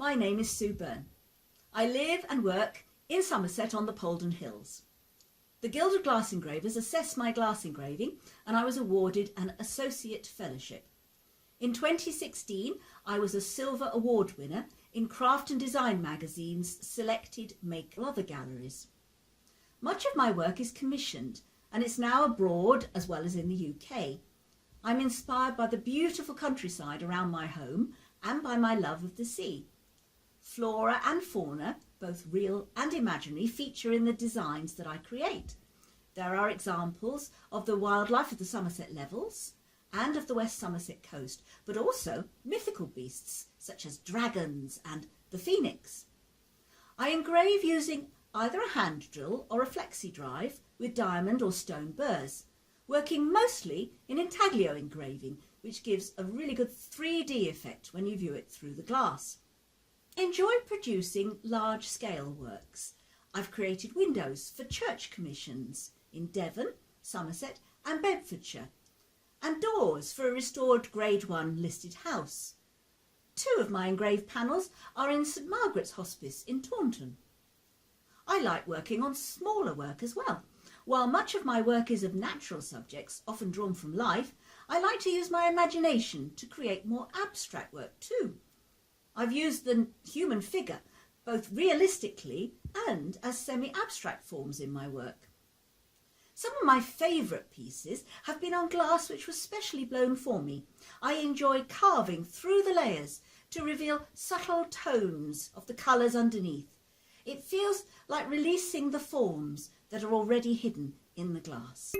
My name is Sue Byrne. I live and work in Somerset on the Poldon Hills. The Guild of Glass Engravers assessed my glass engraving and I was awarded an Associate Fellowship. In 2016, I was a Silver Award winner in Craft and Design magazine's selected Make Other galleries. Much of my work is commissioned and it's now abroad as well as in the UK. I'm inspired by the beautiful countryside around my home and by my love of the sea. Flora and fauna, both real and imaginary, feature in the designs that I create. There are examples of the wildlife of the Somerset Levels and of the West Somerset coast, but also mythical beasts such as dragons and the phoenix. I engrave using either a hand drill or a flexi drive with diamond or stone burrs, working mostly in intaglio engraving, which gives a really good 3D effect when you view it through the glass. Enjoy producing large-scale works. I've created windows for church commissions in Devon, Somerset and Bedfordshire, and doors for a restored Grade 1 listed house. 2 of my engraved panels are in St Margaret's Hospice in Taunton. I like working on smaller work as well. While much of my work is of natural subjects, often drawn from life, I like to use my imagination to create more abstract work too. I've used the human figure both realistically and as semi-abstract forms in my work. Some of my favourite pieces have been on glass which was specially blown for me. I enjoy carving through the layers to reveal subtle tones of the colours underneath. It feels like releasing the forms that are already hidden in the glass.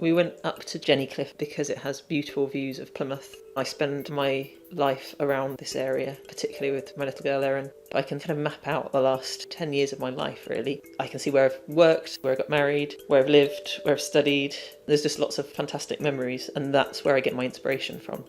We went up to Jenny Cliff because it has beautiful views of Plymouth. I spend my life around this area, particularly with my little girl Erin. I can kind of map out the last 10 years of my life, really. I can see where I've worked, where I got married, where I've lived, where I've studied. There's just lots of fantastic memories, and that's where I get my inspiration from.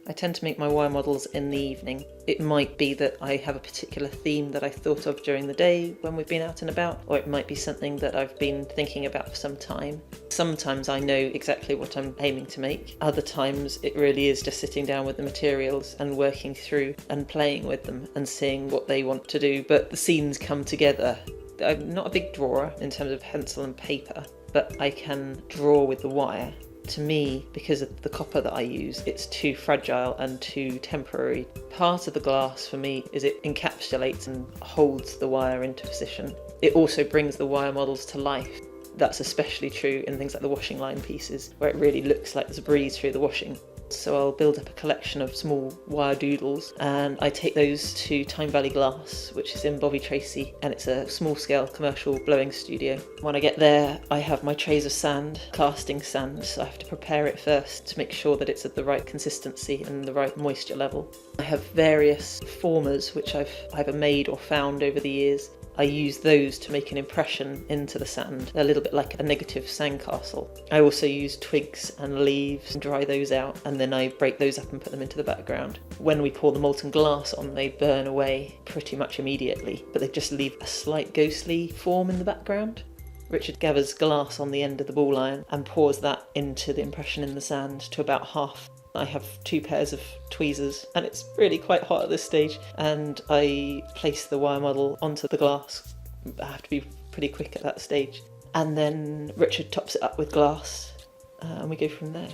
I tend to make my wire models in the evening. It might be that I have a particular theme that I thought of during the day when we've been out and about, or it might be something that I've been thinking about for some time. Sometimes I know exactly what I'm aiming to make. Other times it really is just sitting down with the materials and working through and playing with them and seeing what they want to do, but the scenes come together. I'm not a big drawer in terms of pencil and paper, but I can draw with the wire. To me, because of the copper that I use, it's too fragile and too temporary. Part of the glass for me is it encapsulates and holds the wire into position. It also brings the wire models to life. That's especially true in things like the washing line pieces, where it really looks like there's a breeze through the washing. So I'll build up a collection of small wire doodles and I take those to Tyne Valley Glass, which is in Bovey Tracy, and it's a small-scale commercial blowing studio. When I get there, I have my trays of sand, casting sand, so I have to prepare it first to make sure that it's at the right consistency and the right moisture level. I have various formers which I've either made or found over the years. I use those to make an impression into the sand, a little bit like a negative sandcastle. I also use twigs and leaves and dry those out, and then I break those up and put them into the background. When we pour the molten glass on, they burn away pretty much immediately, but they just leave a slight ghostly form in the background. Richard gathers glass on the end of the ball iron and pours that into the impression in the sand to about half. I have 2 pairs of tweezers and it's really quite hot at this stage, and I place the wire model onto the glass. I have to be pretty quick at that stage, and then Richard tops it up with glass and we go from there.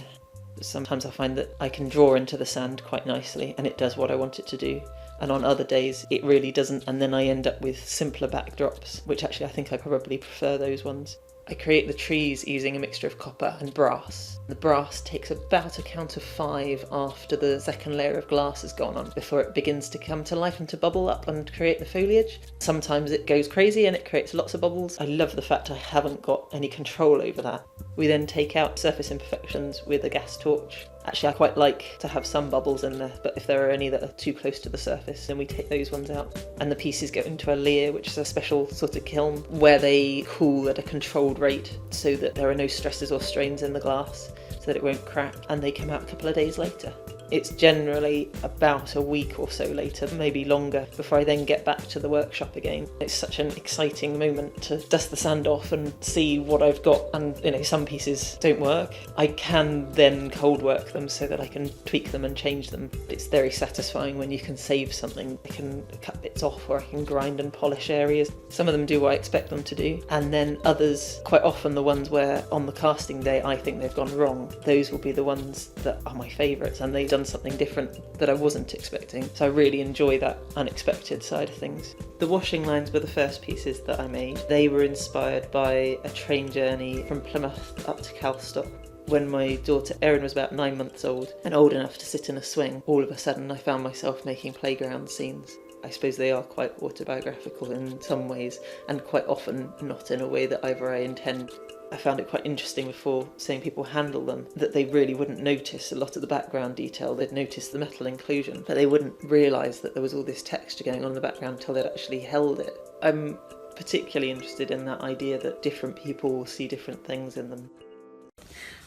Sometimes I find that I can draw into the sand quite nicely and it does what I want it to do, and on other days it really doesn't, and then I end up with simpler backdrops, which actually I think I probably prefer those ones. I create the trees using a mixture of copper and brass. The brass takes about a count of 5 after the second layer of glass has gone on before it begins to come to life and to bubble up and create the foliage. Sometimes it goes crazy and it creates lots of bubbles. I love the fact I haven't got any control over that. We then take out surface imperfections with a gas torch. Actually, I quite like to have some bubbles in there, but if there are any that are too close to the surface, then we take those ones out. And the pieces go into a leer, which is a special sort of kiln where they cool at a controlled rate so that there are no stresses or strains in the glass, so that it won't crack, and they come out a couple of days later. It's generally about a week or so later, maybe longer, before I then get back to the workshop again. It's such an exciting moment to dust the sand off and see what I've got. And some pieces don't work. I can then cold work them so that I can tweak them and change them. It's very satisfying when you can save something. I can cut bits off, or I can grind and polish areas. Some of them do what I expect them to do, and then others, quite often the ones where on the casting day I think they've gone wrong, those will be the ones that are my favourites, and they've done something different that I wasn't expecting. So I really enjoy that unexpected side of things. The washing lines were the first pieces that I made. They were inspired by a train journey from Plymouth up to Calstock. When my daughter Erin was about 9 months old and old enough to sit in a swing, all of a sudden I found myself making playground scenes. I suppose they are quite autobiographical in some ways, and quite often not in a way that either I intend. I found it quite interesting before seeing people handle them, that they really wouldn't notice a lot of the background detail. They'd notice the metal inclusion, but they wouldn't realise that there was all this texture going on in the background until they'd actually held it. I'm particularly interested in that idea that different people will see different things in them.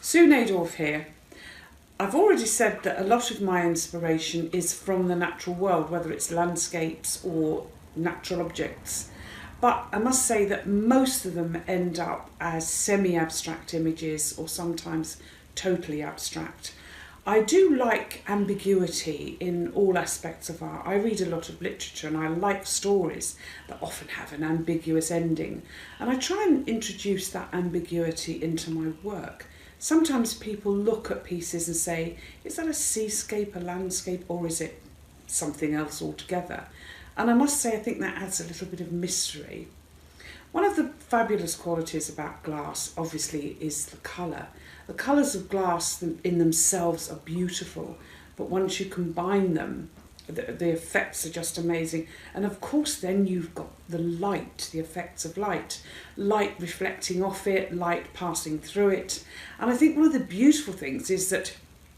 Sue Nadorf here. I've already said that a lot of my inspiration is from the natural world, whether it's landscapes or natural objects. But I must say that most of them end up as semi-abstract images, or sometimes totally abstract. I do like ambiguity in all aspects of art. I read a lot of literature and I like stories that often have an ambiguous ending. And I try and introduce that ambiguity into my work. Sometimes people look at pieces and say, is that a seascape, a landscape, or is it something else altogether? And I must say, I think that adds a little bit of mystery. One of the fabulous qualities about glass, obviously, is the colour. The colours of glass in themselves are beautiful, but once you combine them, the effects are just amazing. And of course, then you've got the light, the effects of light reflecting off it, light passing through it. And I think one of the beautiful things is that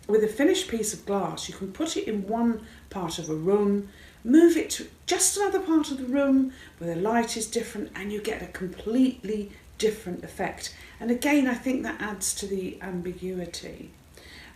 with a finished piece of glass, you can put it in one part of a room, move it to just another part of the room where the light is different, and you get a completely different effect. And again, I think that adds to the ambiguity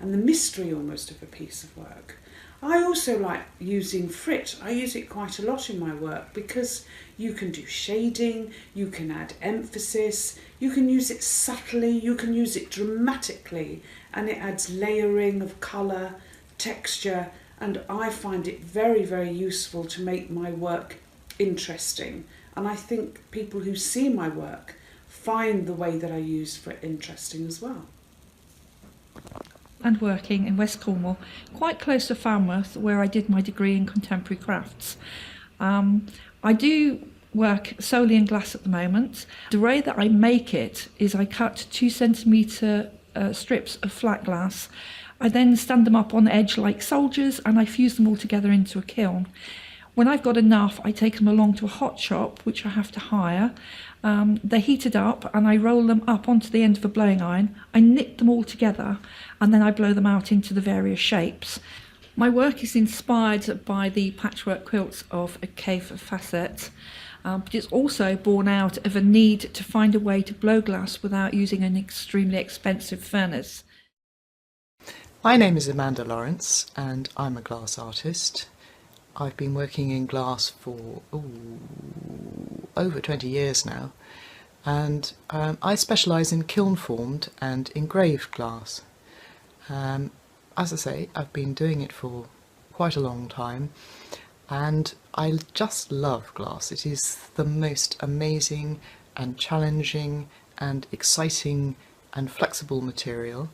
and the mystery almost of a piece of work. I also like using frit. I use it quite a lot in my work because you can do shading, you can add emphasis, you can use it subtly, you can use it dramatically, and it adds layering of colour, texture, and I find it very, very useful to make my work interesting. And I think people who see my work find the way that I use frit interesting as well. And working in West Cornwall, quite close to Falmouth, where I did my degree in contemporary crafts. I do work solely in glass at the moment. The way that I make it is I cut 2 centimetre strips of flat glass. I then stand them up on edge like soldiers, and I fuse them all together into a kiln. When I've got enough, I take them along to a hot shop, which I have to hire. They're heated up, and I roll them up onto the end of a blowing iron. I knit them all together, and then I blow them out into the various shapes. My work is inspired by the patchwork quilts of a cave facet, but it's also born out of a need to find a way to blow glass without using an extremely expensive furnace. My name is Amanda Lawrence, and I'm a glass artist. I've been working in glass for over 20 years now, and I specialise in kiln-formed and engraved glass. As I say, I've been doing it for quite a long time, and I just love glass. It is the most amazing and challenging and exciting and flexible material,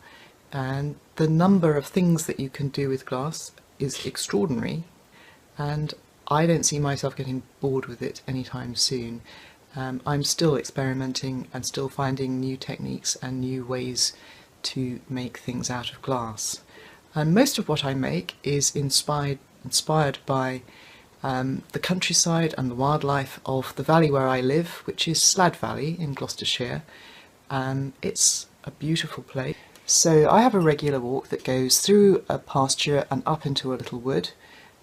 and the number of things that you can do with glass is extraordinary, and I don't see myself getting bored with it anytime soon. I'm still experimenting and still finding new techniques and new ways to make things out of glass. And most of what I make is inspired by the countryside and the wildlife of the valley where I live, which is Slad Valley in Gloucestershire. It's a beautiful place. So I have a regular walk that goes through a pasture and up into a little wood,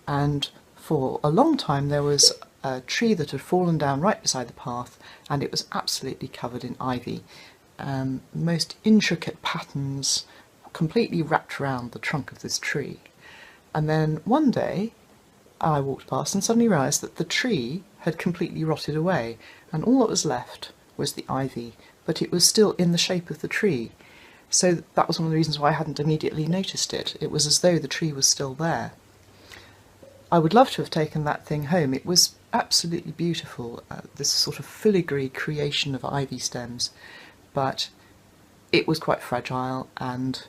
and for a long time there was a tree that had fallen down right beside the path, and it was absolutely covered in ivy. Most intricate patterns completely wrapped around the trunk of this tree. And then one day I walked past and suddenly realised that the tree had completely rotted away, and all that was left was the ivy, but it was still in the shape of the tree. So that was one of the reasons why I hadn't immediately noticed it. It was as though the tree was still there. I would love to have taken that thing home. It was absolutely beautiful, this sort of filigree creation of ivy stems, but it was quite fragile, and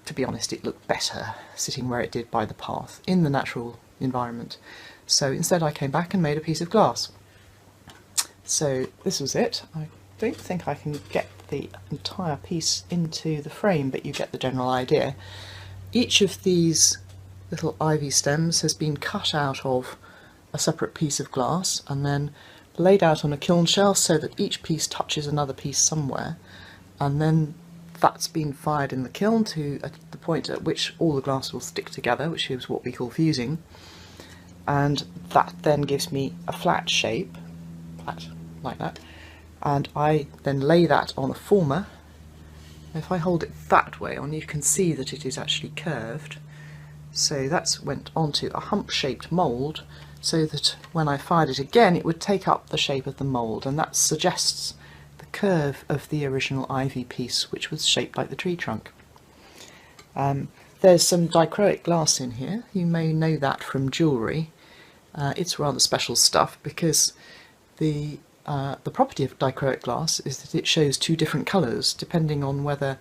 to be honest, it looked better sitting where it did by the path in the natural environment. So instead I came back and made a piece of glass. So this was it. I don't think I can get the entire piece into the frame, but you get the general idea. Each of these little ivy stems has been cut out of a separate piece of glass and then laid out on a kiln shelf so that each piece touches another piece somewhere, and then that's been fired in the kiln to the point at which all the glass will stick together, which is what we call fusing, and that then gives me a flat shape, flat like that, and I then lay that on a former. If I hold it that way on, you can see that it is actually curved. So that's went onto a hump-shaped mould, so that when I fired it again it would take up the shape of the mould, and that suggests the curve of the original ivy piece, which was shaped like the tree trunk. There's some dichroic glass in here. You may know that from jewellery. It's rather special stuff because the property of dichroic glass is that it shows two different colours depending on whether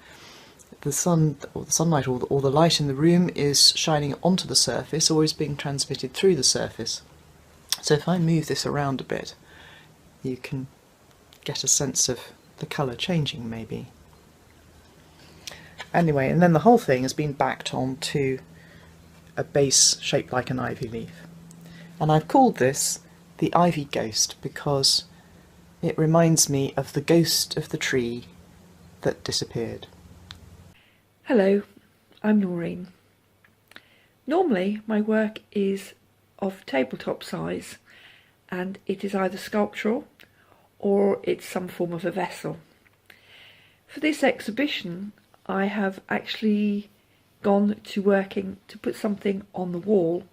the sun or the sunlight or the light in the room is shining onto the surface or is being transmitted through the surface. So if I move this around a bit, you can get a sense of the colour changing maybe. Anyway, and then the whole thing has been backed onto a base shaped like an ivy leaf. And I've called this the Ivy Ghost because it reminds me of the ghost of the tree that disappeared. Hello, I'm Noreen. Normally my work is of tabletop size, and it is either sculptural or it's some form of a vessel. For this exhibition I have actually gone to working to put something on the wall,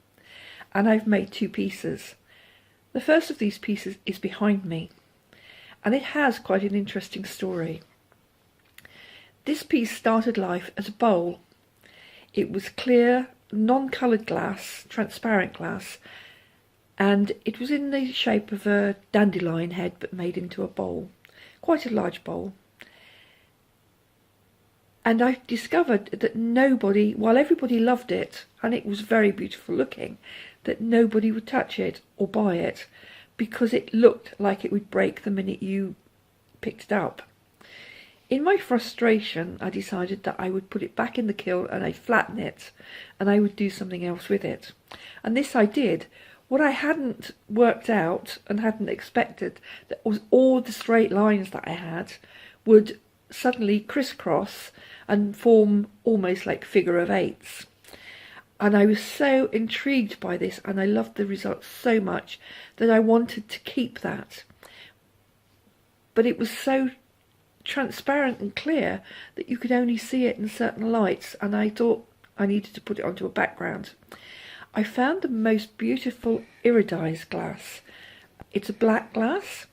and I've made two pieces. The first of these pieces is behind me, and it has quite an interesting story. This piece started life as a bowl. It was clear, non-coloured glass, transparent glass, and it was in the shape of a dandelion head but made into a bowl, quite a large bowl. And I discovered that nobody, while everybody loved it, and it was very beautiful looking, that nobody would touch it or buy it because it looked like it would break the minute you picked it up. In my frustration, I decided that I would put it back in the kiln and I'd flatten it and I would do something else with it. And this I did. What I hadn't worked out and hadn't expected that was all the straight lines that I had would suddenly crisscross and form almost like figure of eights. And I was so intrigued by this and I loved the result so much that I wanted to keep that. But it was so transparent and clear that you could only see it in certain lights, and I thought I needed to put it onto a background. I found the most beautiful iridized glass. It's a black glass.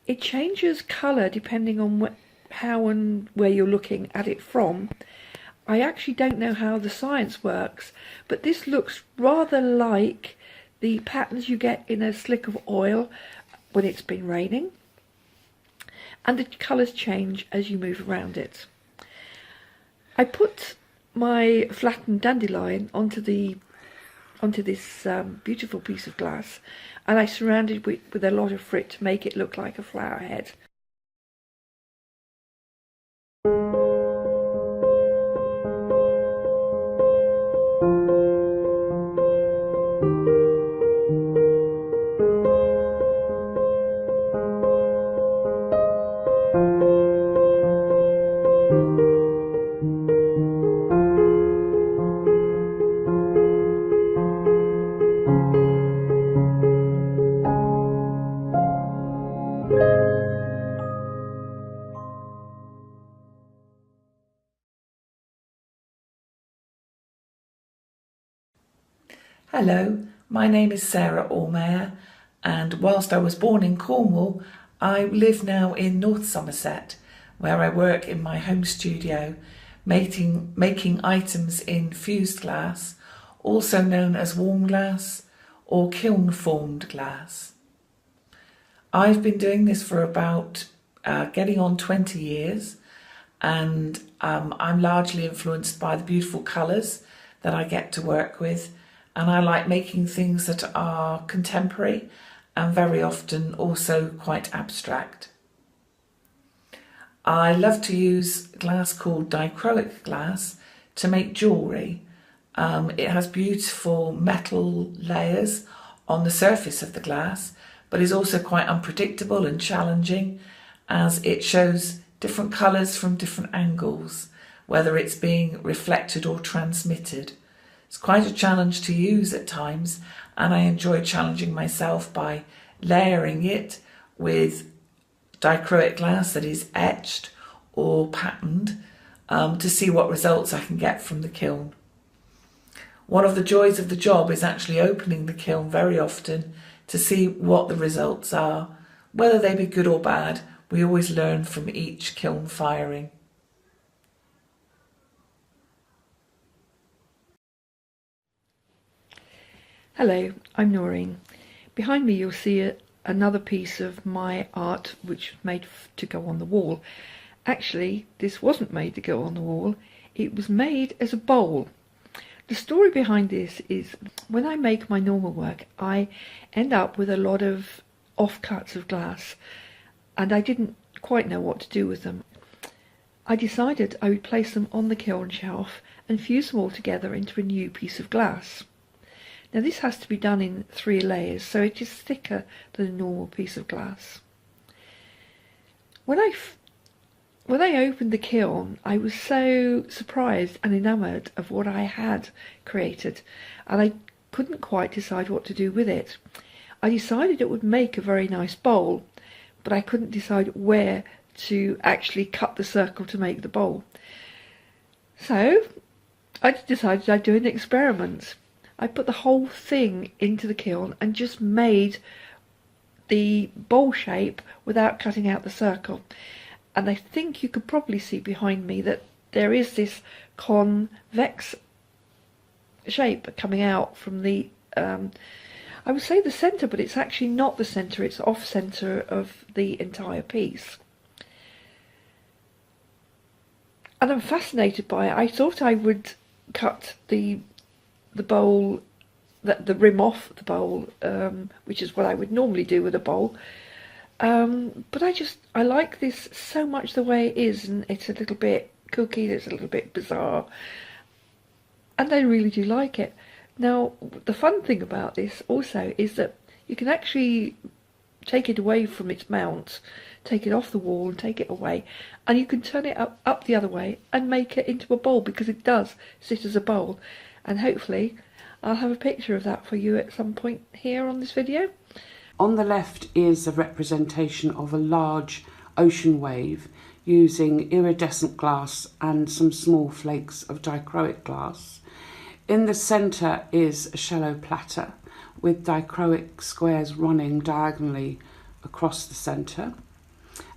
It changes colour depending on how and where you're looking at it from. I actually don't know how the science works, but this looks rather like the patterns you get in a slick of oil when it's been raining. And the colours change as you move around it. I put my flattened dandelion onto this beautiful piece of glass, and I surrounded it with a lot of frit to make it look like a flower head. Hello, my name is Sarah Allmeyer, and whilst I was born in Cornwall, I live now in North Somerset, where I work in my home studio, making items in fused glass, also known as warm glass or kiln-formed glass. I've been doing this for about getting on 20 years, and I'm largely influenced by the beautiful colours that I get to work with, and I like making things that are contemporary and very often also quite abstract. I love to use glass called dichroic glass to make jewellery. It has beautiful metal layers on the surface of the glass, but is also quite unpredictable and challenging, as it shows different colours from different angles, whether it's being reflected or transmitted. It's quite a challenge to use at times, and I enjoy challenging myself by layering it with dichroic glass that is etched or patterned to see what results I can get from the kiln. One of the joys of the job is actually opening the kiln very often to see what the results are. Whether they be good or bad, we always learn from each kiln firing. Hello, I'm Noreen. Behind me you'll see another piece of my art which was made to go on the wall. Actually, this wasn't made to go on the wall, it was made as a bowl. The story behind this is when I make my normal work, I end up with a lot of offcuts of glass, and I didn't quite know what to do with them. I decided I would place them on the kiln shelf and fuse them all together into a new piece of glass. Now this has to be done in 3 layers, so it is thicker than a normal piece of glass. When I opened the kiln, I was so surprised and enamoured of what I had created, and I couldn't quite decide what to do with it. I decided it would make a very nice bowl, but I couldn't decide where to actually cut the circle to make the bowl. So I decided I'd do an experiment. I put the whole thing into the kiln and just made the bowl shape without cutting out the circle. And I think you could probably see behind me that there is this convex shape coming out from the, I would say the centre, but it's actually not the centre, it's off centre of the entire piece. And I'm fascinated by it. I thought I would cut the bowl, the rim off the bowl, which is what I would normally do with a bowl. But I like this so much the way it is, and it's a little bit kooky, it's a little bit bizarre, and I really do like it. Now, the fun thing about this also is that you can actually take it away from its mount, take it off the wall and take it away, and you can turn it up the other way and make it into a bowl, because it does sit as a bowl. And hopefully I'll have a picture of that for you at some point here on this video. On the left is a representation of a large ocean wave using iridescent glass and some small flakes of dichroic glass. In the centre is a shallow platter with dichroic squares running diagonally across the centre.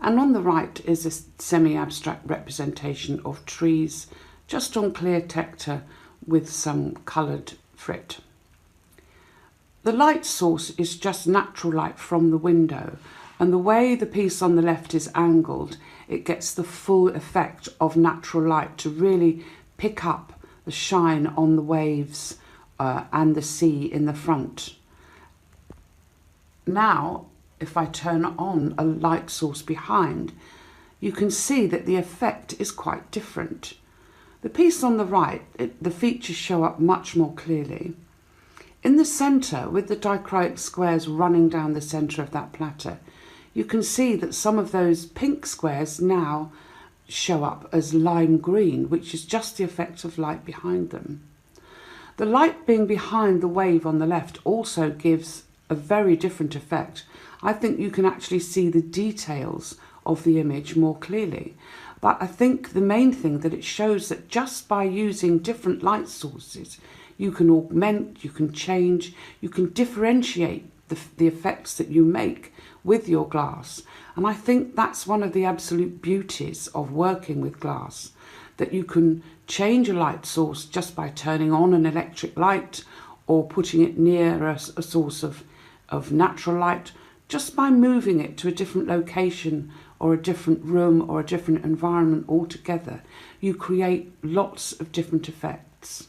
And on the right is a semi-abstract representation of trees just on clear tector with some coloured frit. The light source is just natural light from the window, and the way the piece on the left is angled, it gets the full effect of natural light to really pick up the shine on the waves and the sea in the front. Now, if I turn on a light source behind, you can see that the effect is quite different. The piece on the right, the features show up much more clearly. In the centre, with the dichroic squares running down the centre of that platter, you can see that some of those pink squares now show up as lime green, which is just the effect of light behind them. The light being behind the wave on the left also gives a very different effect. I think you can actually see the details of the image more clearly. But I think the main thing that it shows that just by using different light sources, You can augment, you can change, you can differentiate the effects that you make with your glass. And I think that's one of the absolute beauties of working with glass, that you can change a light source just by turning on an electric light or putting it near a source of natural light, just by moving it to a different location or a different room or a different environment altogether. You create lots of different effects.